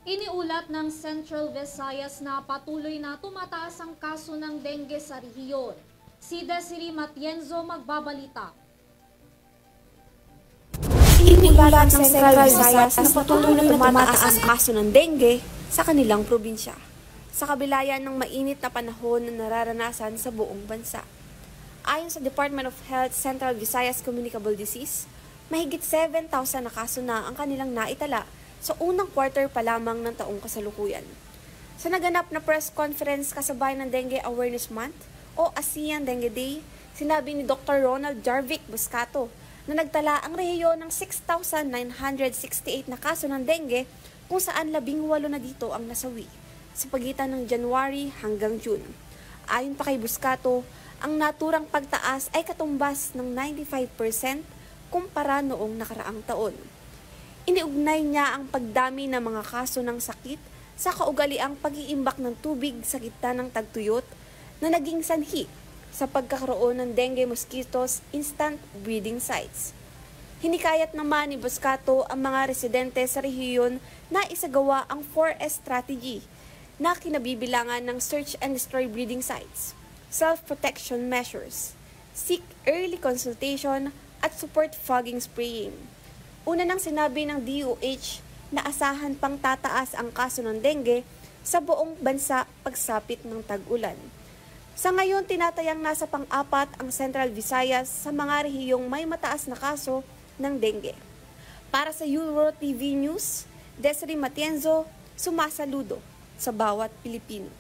Iniulat ng Central Visayas na patuloy na tumataas ang kaso ng dengue sa rehiyon. Si Desiree Matienzo magbabalita. Iniulat ng Central Visayas na patuloy na tumataas ang kaso ng dengue sa kanilang probinsya, sa kabila yan ng mainit na panahon na nararanasan sa buong bansa. Ayon sa Department of Health Central Visayas Communicable Disease, mahigit 7,000 na kaso na ang kanilang naitala sa unang quarter pa lamang ng taong kasalukuyan. Sa naganap na press conference kasabay ng Dengue Awareness Month o ASEAN Dengue Day, sinabi ni Dr. Ronald Jarvik Buscato na nagtala ang rehiyon ng 6,968 na kaso ng dengue kung saan 18 na dito ang nasawi sa pagitan ng January hanggang June. Ayon pa kay Buscato, ang naturang pagtaas ay katumbas ng 95% kumpara noong nakaraang taon. Iniugnay niya ang pagdami ng mga kaso ng sakit sa kaugaliang pag-iimbak ng tubig sa gitna ng tagtuyot na naging sanhi sa pagkakaroon ng dengue mosquitoes instant breeding sites. Hinikayat naman ni Buscato ang mga residente sa rehiyon na isagawa ang 4S strategy na kinabibilangan ng search and destroy breeding sites, self-protection measures, seek early consultation at support fogging spraying. Una nang sinabi ng DOH na asahan pang tataas ang kaso ng dengue sa buong bansa pagsapit ng tag-ulan. Sa ngayon, tinatayang nasa pang-apat ang Central Visayas sa mga rehiyong may mataas na kaso ng dengue. Para sa Euro TV News, Desiree Matienzo, sumasaludo sa bawat Pilipino.